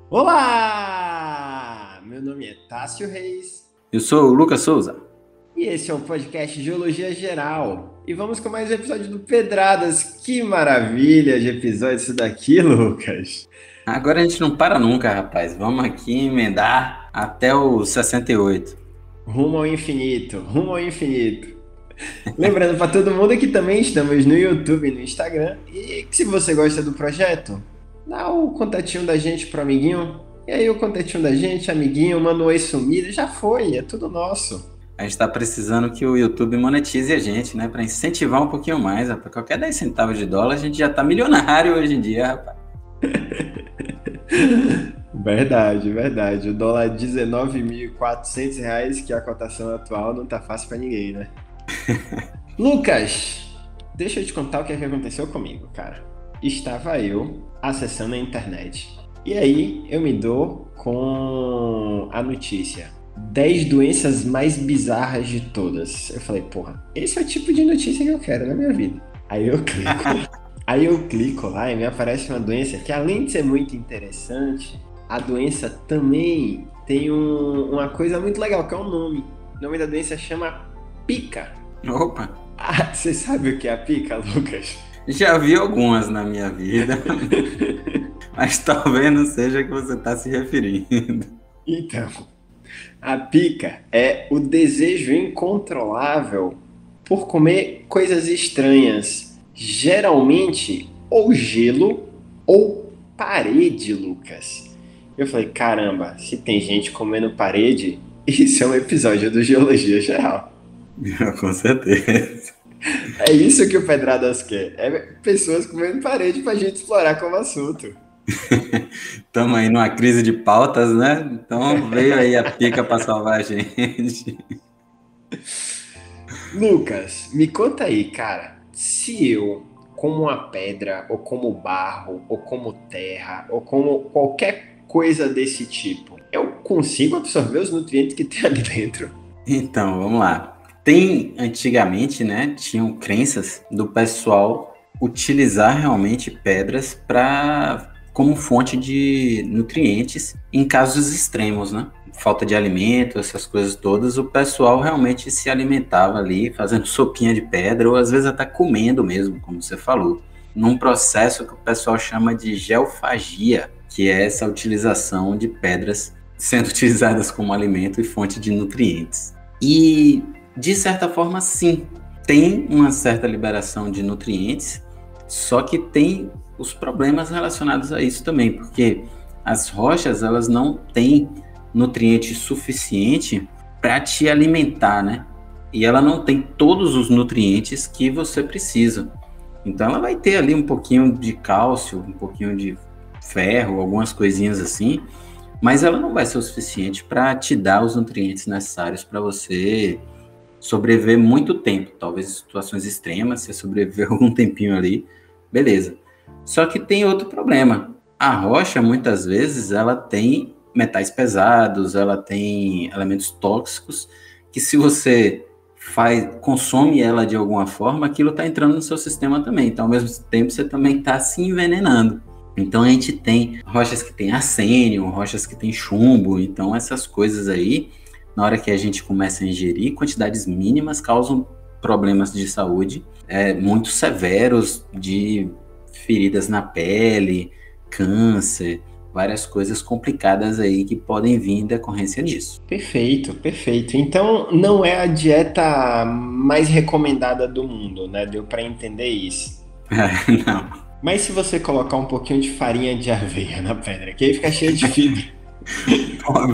Olá! Meu nome é Tássio Reis. Eu sou o Lucas Souza. E esse é o podcast Geologia Geral. E vamos com mais um episódio do Pedradas. Que maravilha de episódio isso daqui, Lucas. Agora a gente não para nunca, rapaz. Vamos aqui emendar até o 68. Rumo ao infinito, rumo ao infinito. Lembrando para todo mundo que também estamos no YouTube e no Instagram. E que se você gosta do projeto, dá o contatinho da gente pro amiguinho. E aí o contatinho da gente, amiguinho, manda um oi sumido. Já foi, é tudo nosso. A gente tá precisando que o YouTube monetize a gente, né? Para incentivar um pouquinho mais, rapaz. Qualquer 10 centavos de dólar, a gente já tá milionário hoje em dia, rapaz. Verdade, verdade. O dólar é R$19.400, que é a cotação atual, não tá fácil pra ninguém, né? Lucas, deixa eu te contar o que é que aconteceu comigo, cara. Estava eu acessando a internet. E aí eu me dou com a notícia: 10 doenças mais bizarras de todas. Eu falei, porra, esse é o tipo de notícia que eu quero na minha vida. Aí eu clico. Aí eu clico lá e me aparece uma doença que, além de ser muito interessante, a doença também tem uma coisa muito legal, que é o nome. O nome da doença chama pica. Opa! Ah, você sabe o que é a pica, Lucas? Já vi algumas na minha vida, mas talvez não seja a que você está se referindo. Então, a pica é o desejo incontrolável por comer coisas estranhas. Geralmente, ou gelo ou parede, Lucas. Eu falei, caramba, se tem gente comendo parede, isso é um episódio do Geologia Geral. Com certeza. É isso que o Pedradas quer. É pessoas comendo parede pra gente explorar como assunto. Estamos aí numa crise de pautas, né? Então veio aí a pica para salvar a gente. Lucas, me conta aí, cara. Se eu, como uma pedra, ou como barro, ou como terra, ou como qualquer coisa desse tipo, eu consigo absorver os nutrientes que tem ali dentro? Então, vamos lá. Antigamente, né, tinham crenças do pessoal utilizar realmente pedras como fonte de nutrientes em casos extremos, né? Falta de alimento, essas coisas todas, o pessoal realmente se alimentava ali fazendo sopinha de pedra ou às vezes até comendo mesmo, como você falou, num processo que o pessoal chama de geofagia, que é essa utilização de pedras sendo utilizadas como alimento e fonte de nutrientes. E, de certa forma, sim, tem uma certa liberação de nutrientes, só que tem os problemas relacionados a isso também, porque as rochas, elas não têm nutriente suficiente para te alimentar, né? E ela não tem todos os nutrientes que você precisa. Então, ela vai ter ali um pouquinho de cálcio, um pouquinho de ferro, algumas coisinhas assim, mas ela não vai ser o suficiente para te dar os nutrientes necessários para você sobreviver muito tempo. Talvez em situações extremas, você sobreviver algum tempinho ali, beleza. Só que tem outro problema. A rocha, muitas vezes, ela tem metais pesados, ela tem elementos tóxicos, que se você consome ela de alguma forma, aquilo está entrando no seu sistema também. Então, ao mesmo tempo, você também está se envenenando. Então, a gente tem rochas que tem arsênio, rochas que tem chumbo. Então, essas coisas aí, na hora que a gente começa a ingerir, quantidades mínimas causam problemas de saúde muito severos, de feridas na pele, câncer, várias coisas complicadas aí que podem vir em decorrência disso. Perfeito, perfeito. Então, não é a dieta mais recomendada do mundo, né? Deu para entender isso. Não. Mas se você colocar um pouquinho de farinha de aveia na pedra, que aí fica cheia de fibra.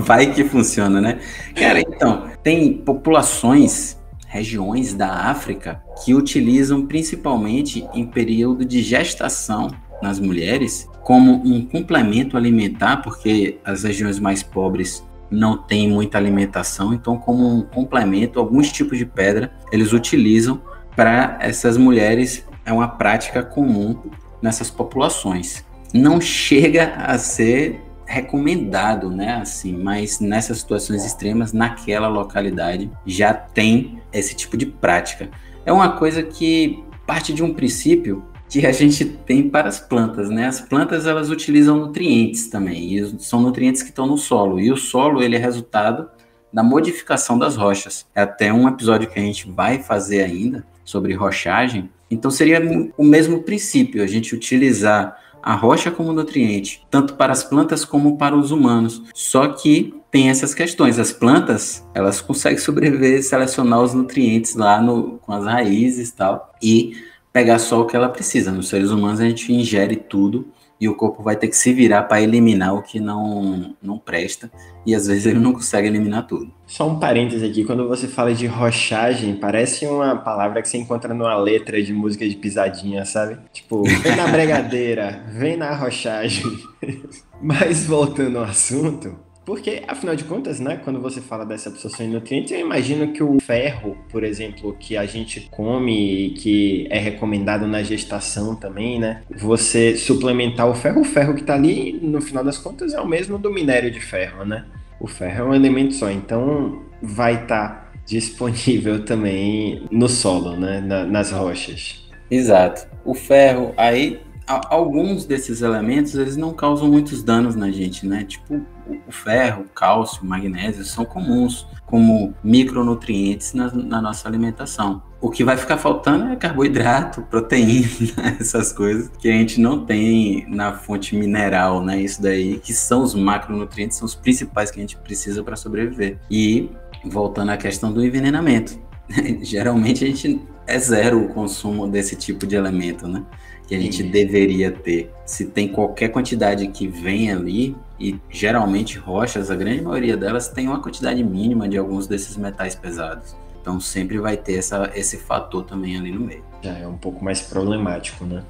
Vai que funciona, né? Cara, então, tem populações, regiões da África que utilizam principalmente em período de gestação nas mulheres como um complemento alimentar, porque as regiões mais pobres não têm muita alimentação, então como um complemento, alguns tipos de pedra eles utilizam para essas mulheres, é uma prática comum nessas populações. Não chega a ser recomendado, né, assim, mas nessas situações extremas, naquela localidade, já tem esse tipo de prática. É uma coisa que parte de um princípio que a gente tem para as plantas, né? As plantas, elas utilizam nutrientes também, e são nutrientes que estão no solo, e o solo, ele é resultado da modificação das rochas. É até um episódio que a gente vai fazer ainda sobre rochagem. Então seria o mesmo princípio, a gente utilizar a rocha como nutriente, tanto para as plantas como para os humanos. Só que tem essas questões. As plantas, elas conseguem sobreviver, selecionar os nutrientes lá com as raízes e tal, e pegar só o que ela precisa. Nos seres humanos, a gente ingere tudo e o corpo vai ter que se virar para eliminar o que não presta, e às vezes ele não consegue eliminar tudo. Só um parêntese aqui, quando você fala de rochagem, parece uma palavra que você encontra numa letra de música de pisadinha, sabe? Tipo, vem na bregadeira, vem na rochagem. Mas voltando ao assunto, porque, afinal de contas, né, quando você fala dessa absorção de nutrientes, eu imagino que o ferro, por exemplo, que a gente come e que é recomendado na gestação também, né, você suplementar o ferro que tá ali, no final das contas, é o mesmo do minério de ferro, né? O ferro é um elemento só, então vai estar disponível também no solo, né, nas rochas. Exato. O ferro, aí, alguns desses elementos, eles não causam muitos danos na gente, né? Tipo, o ferro, o cálcio, o magnésio são comuns como micronutrientes na nossa alimentação. O que vai ficar faltando é carboidrato, proteína, essas coisas que a gente não tem na fonte mineral, né? Isso daí, que são os macronutrientes, são os principais que a gente precisa para sobreviver. E voltando à questão do envenenamento, geralmente a gente é zero o consumo desse tipo de elemento, né? Que a gente deveria ter. Se tem qualquer quantidade que vem ali, e geralmente rochas, a grande maioria delas tem uma quantidade mínima de alguns desses metais pesados. Então sempre vai ter esse fator também ali no meio. Já é um pouco mais problemático, né?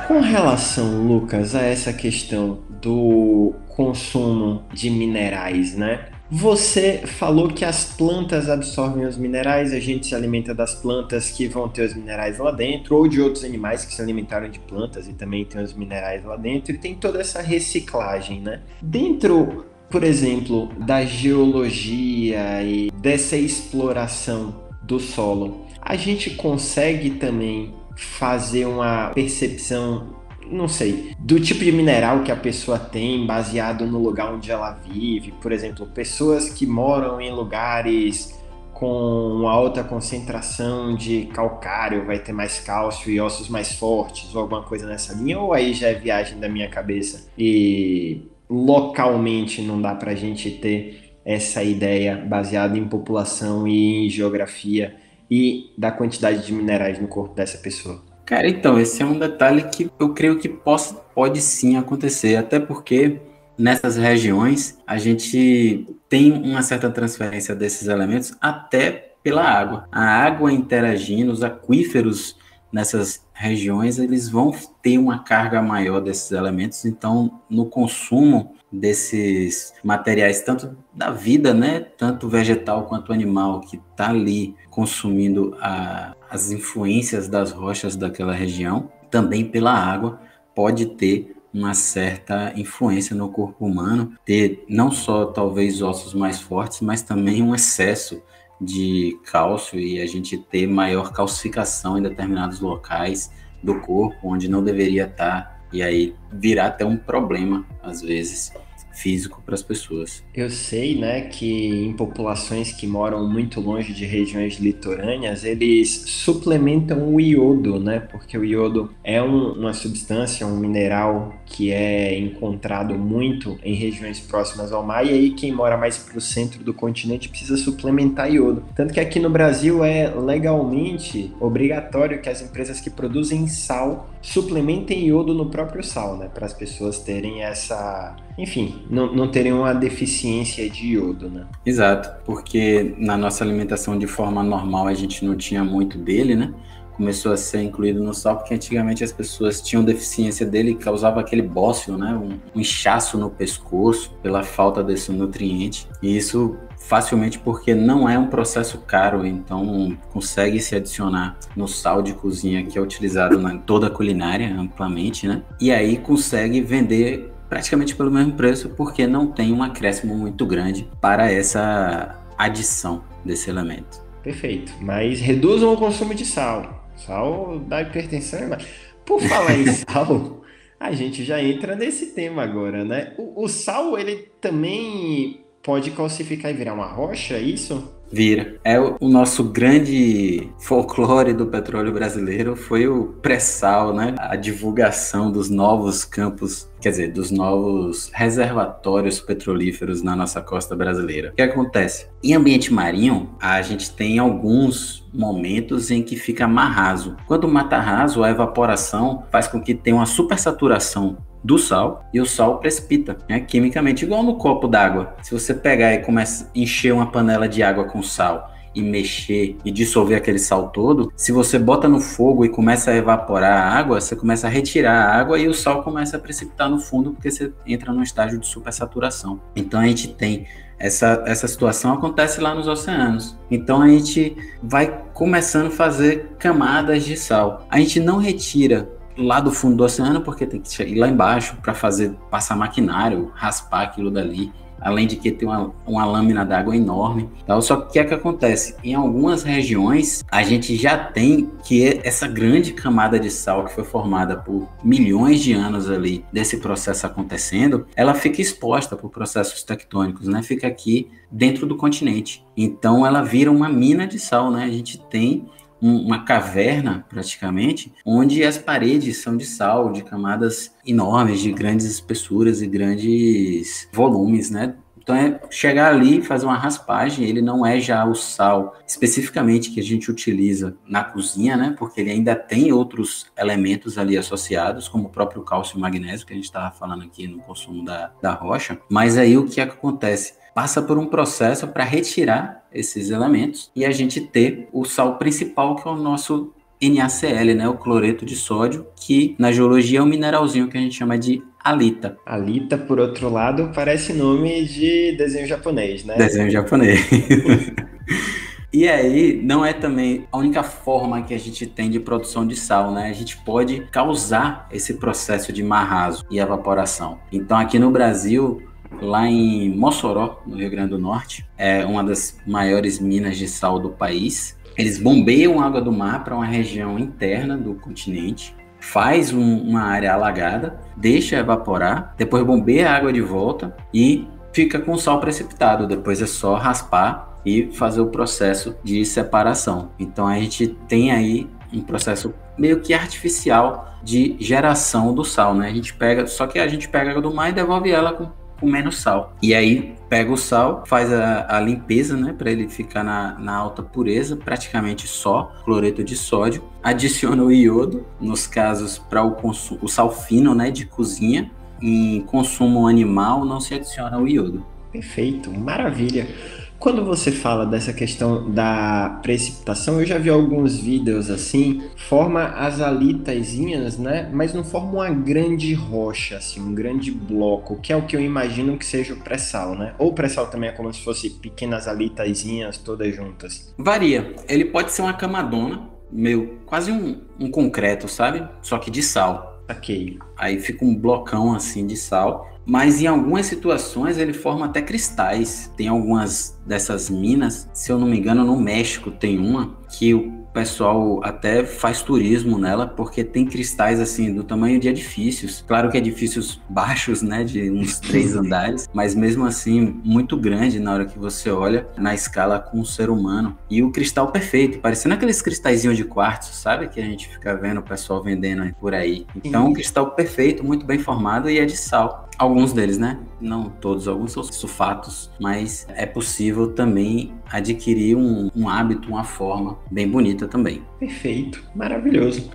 Com relação, Lucas, a essa questão do consumo de minerais, né? Você falou que as plantas absorvem os minerais, a gente se alimenta das plantas que vão ter os minerais lá dentro, ou de outros animais que se alimentaram de plantas e também tem os minerais lá dentro, e tem toda essa reciclagem, né? Dentro, por exemplo, da geologia e dessa exploração do solo, a gente consegue também fazer uma percepção, não sei, do tipo de mineral que a pessoa tem baseado no lugar onde ela vive. Por exemplo, pessoas que moram em lugares com uma alta concentração de calcário vai ter mais cálcio e ossos mais fortes ou alguma coisa nessa linha, ou aí já é viagem da minha cabeça e localmente não dá pra gente ter essa ideia baseada em população e em geografia e da quantidade de minerais no corpo dessa pessoa? Cara, então, esse é um detalhe que eu creio que pode sim acontecer, até porque nessas regiões a gente tem uma certa transferência desses elementos até pela água. A água interagindo, os aquíferos nessas regiões, eles vão ter uma carga maior desses elementos, então no consumo desses materiais, tanto da vida, né, tanto vegetal quanto animal, que está ali consumindo as influências das rochas daquela região, também pela água, pode ter uma certa influência no corpo humano, ter não só talvez ossos mais fortes, mas também um excesso de cálcio e a gente ter maior calcificação em determinados locais do corpo, onde não deveria estar, e aí virar até um problema, às vezes, físico para as pessoas. Eu sei, né, que em populações que moram muito longe de regiões litorâneas, eles suplementam o iodo, né, porque o iodo é uma substância, um mineral que é encontrado muito em regiões próximas ao mar, e aí quem mora mais para o centro do continente precisa suplementar iodo. Tanto que aqui no Brasil é legalmente obrigatório que as empresas que produzem sal suplementem iodo no próprio sal, né, para as pessoas terem essa... Enfim, não terem uma deficiência de iodo, né? Exato, porque na nossa alimentação de forma normal a gente não tinha muito dele, né? começou a ser incluído no sal, porque antigamente as pessoas tinham deficiência dele e causava aquele bócio, né? Um inchaço no pescoço pela falta desse nutriente. E isso facilmente porque não é um processo caro, então consegue se adicionar no sal de cozinha que é utilizado em toda a culinária amplamente, né? E aí consegue vender praticamente pelo mesmo preço, porque não tem um acréscimo muito grande para essa adição desse elemento. Perfeito. Mas reduzam o consumo de sal. Sal dá hipertensão. Por falar em sal, a gente já entra nesse tema agora, né? O sal, ele também pode calcificar e virar uma rocha, é isso? Vira. O nosso grande folclore do petróleo brasileiro foi o pré-sal, né? A divulgação dos novos campos, quer dizer, dos novos reservatórios petrolíferos na nossa costa brasileira. O que acontece? Em ambiente marinho, a gente tem alguns momentos em que fica mar raso. Quando o mar tá raso, a evaporação faz com que tenha uma supersaturação do sal, e o sal precipita, né, quimicamente, igual no copo d'água. Se você pegar e começa a encher uma panela de água com sal e mexer e dissolver aquele sal todo, se você bota no fogo e começa a evaporar a água, você começa a retirar a água e o sal começa a precipitar no fundo, porque você entra num estágio de supersaturação. Então a gente tem essa situação acontece lá nos oceanos. Então a gente vai começando a fazer camadas de sal. A gente não retira lá do fundo do oceano, porque tem que ir lá embaixo para passar maquinário, raspar aquilo dali, além de que tem uma lâmina d'água enorme. Então, só que o que acontece? Em algumas regiões, a gente já tem que essa grande camada de sal que foi formada por milhões de anos ali desse processo acontecendo, ela fica exposta por processos tectônicos, né? Fica aqui dentro do continente. Então, ela vira uma mina de sal, né? A gente tem uma caverna, praticamente, onde as paredes são de sal, de camadas enormes, de grandes espessuras e grandes volumes, né? Então é chegar ali e fazer uma raspagem. Ele não é já o sal especificamente que a gente utiliza na cozinha, né? Porque ele ainda tem outros elementos ali associados, como o próprio cálcio e magnésio, que a gente estava falando aqui no consumo da rocha. Mas aí o que acontece? Passa por um processo para retirar esses elementos e a gente ter o sal principal, que é o nosso NaCl, né? O cloreto de sódio, que na geologia é um mineralzinho que a gente chama de halita. Halita, por outro lado, parece nome de desenho japonês, né? Desenho japonês. E aí, não é também a única forma que a gente tem de produção de sal, né? A gente pode causar esse processo de mar raso e evaporação. Então, aqui no Brasil, lá em Mossoró, no Rio Grande do Norte, é uma das maiores minas de sal do país. Eles bombeiam água do mar para uma região interna do continente, faz uma área alagada, deixa evaporar, depois bombeia a água de volta e fica com sal precipitado. Depois é só raspar e fazer o processo de separação. Então a gente tem aí um processo meio que artificial de geração do sal, né? Só que a gente pega a água do mar e devolve ela com menos sal. E aí pega o sal, faz a limpeza, né, para ele ficar na alta pureza, praticamente só cloreto de sódio. Adiciona o iodo, nos casos para o sal fino, né, de cozinha. Em consumo animal não se adiciona o iodo. Perfeito, maravilha. Quando você fala dessa questão da precipitação, eu já vi alguns vídeos assim, forma as halitazinhas, né? Mas não forma uma grande rocha, assim, um grande bloco, que é o que eu imagino que seja o pré-sal, né? Ou o pré-sal também é como se fosse pequenas halitazinhas todas juntas. Varia. Ele pode ser uma camadona, meio quase um concreto, sabe? Só que de sal. Ok. Aí fica um blocão assim de sal. Mas em algumas situações ele forma até cristais. Tem algumas dessas minas, se eu não me engano, no México tem uma que o pessoal até faz turismo nela, porque tem cristais assim do tamanho de edifícios. Claro que edifícios baixos, né, de uns 3 andares, mas mesmo assim muito grande na hora que você olha na escala com o ser humano. E o cristal perfeito, parecendo aqueles cristalzinhos de quartzo, sabe? Que a gente fica vendo o pessoal vendendo por aí. Então, um cristal perfeito, muito bem formado e é de sal. Alguns deles, né? Não todos, alguns são sulfatos, mas é possível também adquirir um hábito, uma forma bem bonita também. Perfeito, maravilhoso.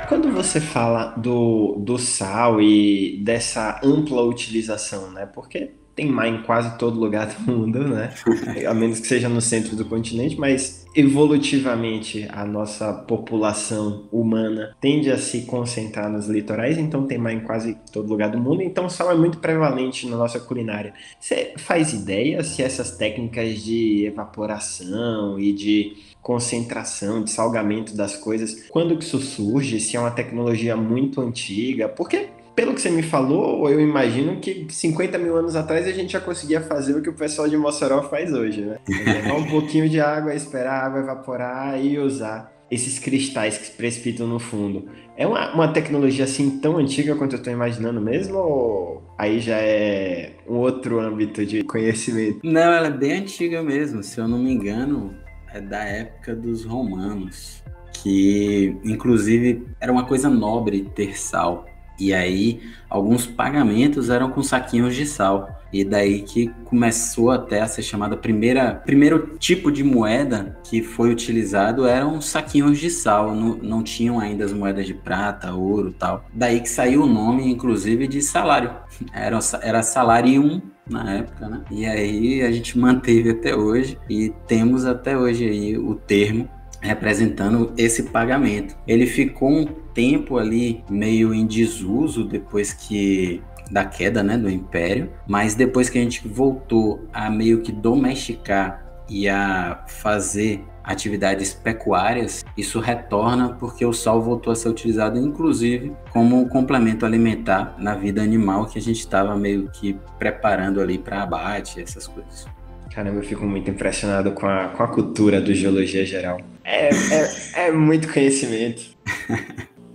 Quando você fala do sal e dessa ampla utilização, né? Porque tem mar em quase todo lugar do mundo, né? A menos que seja no centro do continente, mas evolutivamente a nossa população humana tende a se concentrar nos litorais, então tem mar em quase todo lugar do mundo, então o sal é muito prevalente na nossa culinária. Você faz ideia se essas técnicas de evaporação e de concentração, de salgamento das coisas, quando que isso surge, se é uma tecnologia muito antiga, porque pelo que você me falou, eu imagino que 50 mil anos atrás a gente já conseguia fazer o que o pessoal de Mossoró faz hoje, né? Levar um pouquinho de água, esperar a água evaporar e usar esses cristais que se precipitam no fundo. É uma tecnologia assim tão antiga quanto eu estou imaginando mesmo? Ou aí já é um outro âmbito de conhecimento? Não, ela é bem antiga mesmo. Se eu não me engano, é da época dos romanos, que inclusive era uma coisa nobre ter sal. E aí, alguns pagamentos eram com saquinhos de sal. E daí que começou até a ser chamada primeiro tipo de moeda que foi utilizado eram saquinhos de sal. Não tinham ainda as moedas de prata, ouro e tal. Daí que saiu o nome, inclusive, de salário. Era salarium na época, né? E aí a gente manteve até hoje e temos até hoje aí o termo representando esse pagamento. Ele ficou um tempo ali meio em desuso depois da queda, né, do Império, mas depois que a gente voltou a meio que domesticar e a fazer atividades pecuárias, isso retorna porque o sal voltou a ser utilizado inclusive como um complemento alimentar na vida animal que a gente estava meio que preparando ali para abate, essas coisas. Caramba, eu fico muito impressionado com a cultura do Geologia Geral. É muito conhecimento.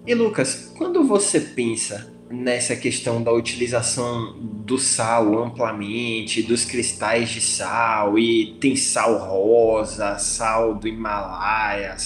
E Lucas, quando você pensa nessa questão da utilização do sal amplamente, dos cristais de sal, e tem sal rosa, sal do Himalaia,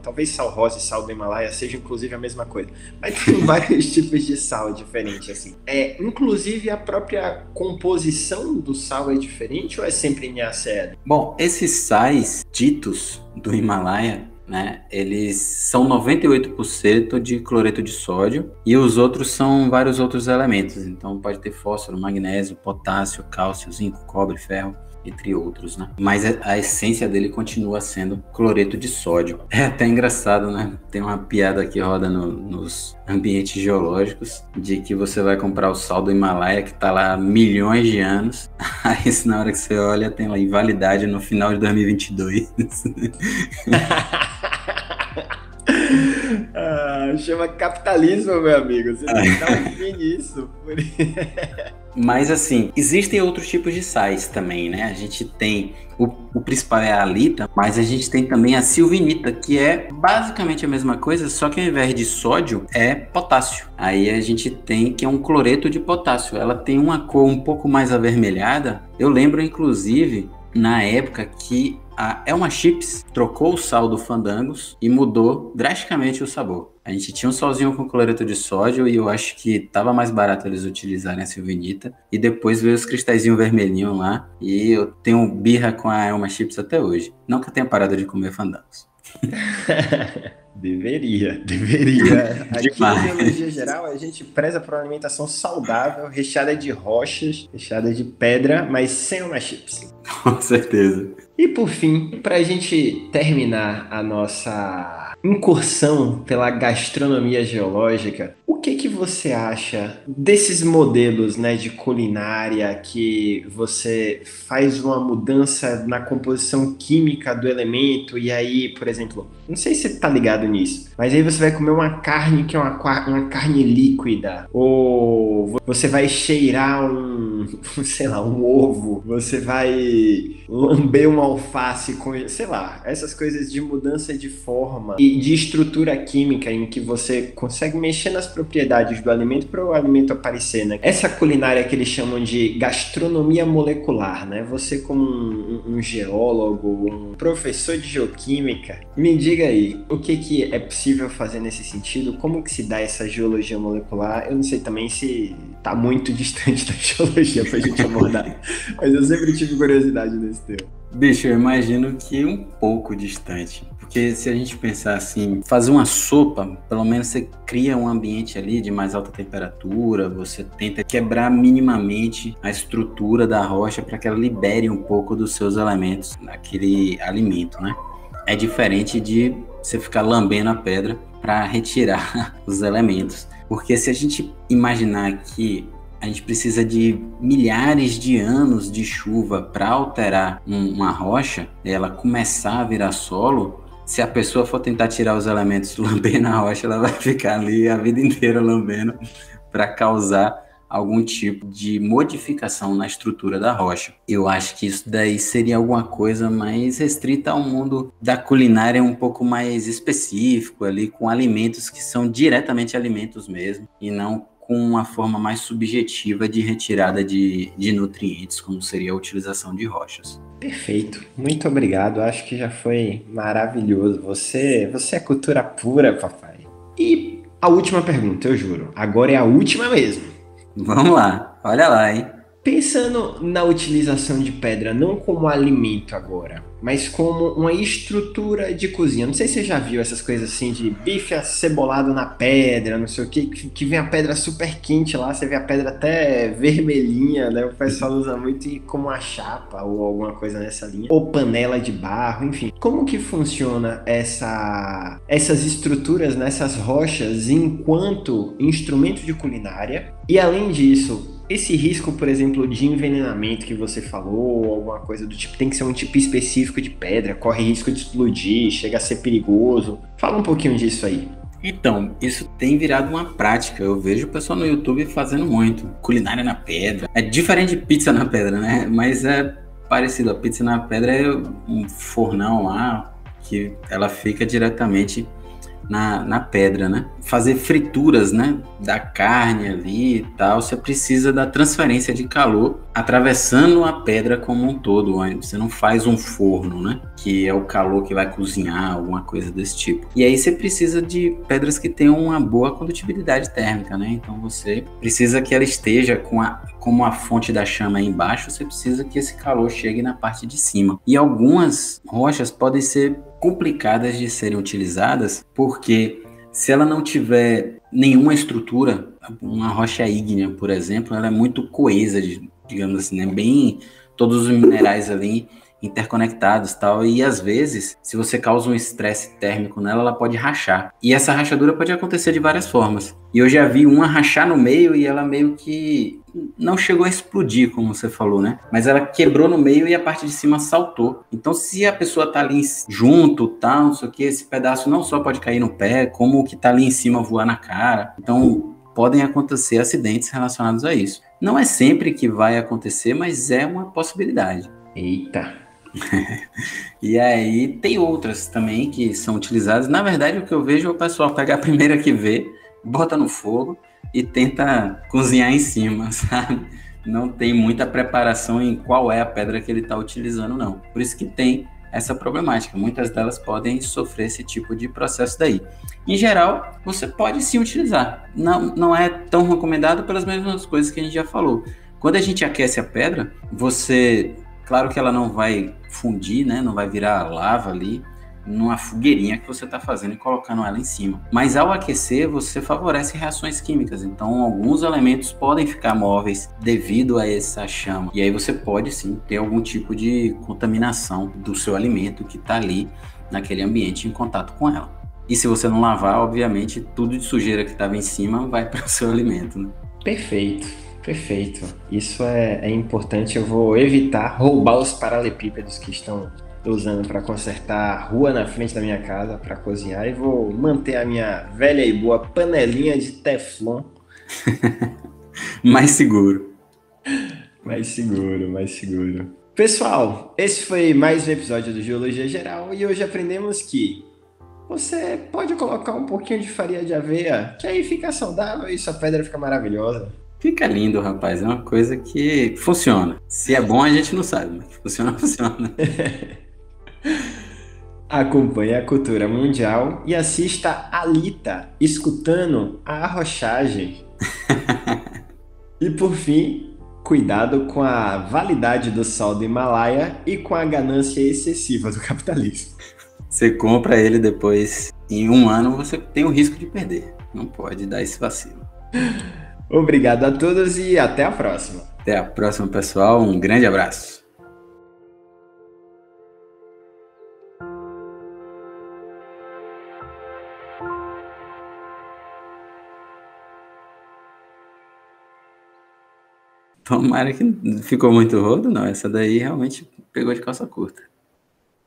talvez sal rosa e sal do Himalaia seja inclusive a mesma coisa, mas tem vários tipos de sal diferentes assim. Inclusive a própria composição do sal é diferente ou é sempre NaCl? Bom, esses sais ditos do Himalaia, né, eles são 98% de cloreto de sódio e os outros são vários outros elementos. Então pode ter fósforo, magnésio, potássio, cálcio, zinco, cobre, ferro, entre outros, né? Mas a essência dele continua sendo cloreto de sódio. É até engraçado, né? Tem uma piada que roda nos ambientes geológicos de que você vai comprar o sal do Himalaia que tá lá há milhões de anos. Aí na hora que você olha tem lá invalidade no final de 2022. Chama capitalismo, meu amigo. Você tem que dar um fim nisso. Mas assim, existem outros tipos de sais também, né? A gente tem, o principal é a halita, mas a gente tem também a silvinita, que é basicamente a mesma coisa, só que ao invés de sódio é potássio. Aí a gente tem que é um cloreto de potássio. Ela tem uma cor um pouco mais avermelhada. Eu lembro, inclusive, na época que a Elma Chips trocou o sal do Fandangos e mudou drasticamente o sabor. A gente tinha um salzinho com cloreto de sódio e eu acho que tava mais barato eles utilizarem a silvinita. E depois veio os cristalzinhos vermelhinhos lá e eu tenho birra com a Elma Chips até hoje. Não que eu tenha parado de comer Fandangos. Deveria. Aqui na Geologia Geral a gente preza por uma alimentação saudável, recheada de rochas, recheada de pedra, mas sem Elma Chips. Com certeza. E por fim, para a gente terminar a nossa incursão pela gastronomia geológica, o que você acha desses modelos, né, de culinária que você faz uma mudança na composição química do elemento e aí, por exemplo, não sei se você tá ligado nisso, mas aí você vai comer uma carne que é uma carne líquida, ou você vai cheirar um ovo, você vai lamber uma alface com, sei lá, essas coisas de mudança de forma e de estrutura química em que você consegue mexer nas propriedades do alimento para o alimento aparecer, né? Essa culinária que eles chamam de gastronomia molecular, né? Você como um geólogo, um professor de geoquímica, me diga aí, o que é possível fazer nesse sentido? Como que se dá essa geologia molecular? Eu não sei também se tá muito distante da geologia pra gente abordar, mas eu sempre tive curiosidade nesse tema. Bicho, eu imagino que um pouco distante, porque se a gente pensar assim, fazer uma sopa, pelo menos você cria um ambiente ali de mais alta temperatura, você tenta quebrar minimamente a estrutura da rocha para que ela libere um pouco dos seus elementos naquele alimento, né? É diferente de você ficar lambendo a pedra para retirar os elementos. Porque se a gente imaginar que a gente precisa de milhares de anos de chuva para alterar uma rocha, ela começar a virar solo, se a pessoa for tentar tirar os elementos lambendo a rocha, ela vai ficar ali a vida inteira lambendo para causar algum tipo de modificação na estrutura da rocha. Eu acho que isso daí seria alguma coisa mais restrita ao mundo da culinária, um pouco mais específico ali, com alimentos que são diretamente alimentos mesmo, e não com uma forma mais subjetiva de retirada de nutrientes, como seria a utilização de rochas. Perfeito, muito obrigado, acho que já foi maravilhoso. Você é cultura pura, papai. E a última pergunta, eu juro, agora é a última mesmo. Vamos lá, olha lá, hein? Pensando na utilização de pedra não como alimento agora, mas como uma estrutura de cozinha. Não sei se você já viu essas coisas assim de bife acebolado na pedra, não sei o que vem a pedra super quente lá, você vê a pedra até vermelhinha, né? O pessoal usa muito como uma chapa ou alguma coisa nessa linha. Ou panela de barro, enfim. Como que funciona essas estruturas, nessas rochas, enquanto instrumento de culinária? E além disso, esse risco, por exemplo, de envenenamento que você falou, ou alguma coisa do tipo, tem que ser um tipo específico de pedra, corre risco de explodir, chega a ser perigoso. Fala um pouquinho disso aí. Então, isso tem virado uma prática. Eu vejo o pessoal no YouTube fazendo muito. Culinária na pedra. É diferente de pizza na pedra, né? Mas é parecido. A pizza na pedra é um fornão lá que ela fica diretamente na pedra, né? Fazer frituras, né, da carne ali e tal, você precisa da transferência de calor atravessando a pedra como um todo. Você não faz um forno, né, que é o calor que vai cozinhar, alguma coisa desse tipo. E aí você precisa de pedras que tenham uma boa condutibilidade térmica, né? Então você precisa que ela esteja como a fonte da chama aí embaixo, você precisa que esse calor chegue na parte de cima. E algumas rochas podem ser complicadas de serem utilizadas, porque se ela não tiver nenhuma estrutura, uma rocha ígnea, por exemplo, ela é muito coesa, digamos assim, né? Bem, todos os minerais ali interconectados e tal, e às vezes, se você causa um estresse térmico nela, ela pode rachar. E essa rachadura pode acontecer de várias formas. E eu já vi uma rachar no meio e ela meio que não chegou a explodir, como você falou, né? Mas ela quebrou no meio e a parte de cima saltou. Então, se a pessoa tá ali junto, tal, não sei o que, esse pedaço não só pode cair no pé, como o que tá ali em cima voar na cara. Então, podem acontecer acidentes relacionados a isso. Não é sempre que vai acontecer, mas é uma possibilidade. Eita! E aí tem outras também que são utilizadas. Na verdade, o que eu vejo é o pessoal pegar a primeira que vê, bota no fogo e tenta cozinhar em cima, sabe? Não tem muita preparação em qual é a pedra que ele está utilizando, não. Por isso que tem essa problemática. Muitas delas podem sofrer esse tipo de processo daí. Em geral, você pode sim utilizar. Não é tão recomendado pelas mesmas coisas que a gente já falou. Quando a gente aquece a pedra, claro que ela não vai fundir, né? Não vai virar lava ali numa fogueirinha que você está fazendo e colocando ela em cima. Mas ao aquecer, você favorece reações químicas. Então, alguns elementos podem ficar móveis devido a essa chama. E aí você pode, sim, ter algum tipo de contaminação do seu alimento que está ali naquele ambiente em contato com ela. E se você não lavar, obviamente, tudo de sujeira que estava em cima vai para o seu alimento, né? Perfeito. Isso é importante. Eu vou evitar roubar os paralelepípedos que estão usando para consertar a rua na frente da minha casa para cozinhar e vou manter a minha velha e boa panelinha de Teflon. Mais seguro. Mais seguro. Pessoal, esse foi mais um episódio do Geologia Geral e hoje aprendemos que você pode colocar um pouquinho de farinha de aveia, que aí fica saudável e sua pedra fica maravilhosa. Fica lindo, rapaz. É uma coisa que funciona. Se é bom, a gente não sabe, mas funciona. Acompanhe a cultura mundial e assista a Alita, escutando a arrochagem. E por fim, cuidado com a validade do sol do Himalaia e com a ganância excessiva do capitalismo. Você compra ele depois, em um ano você tem o risco de perder. Não pode dar esse vacilo. Obrigado a todos e até a próxima. Até a próxima, pessoal. Um grande abraço. Tomara que não ficou muito rodo, não. Essa daí realmente pegou de calça curta.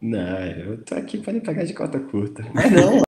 Não, eu tô aqui para lhe pegar de cota curta. Mas não,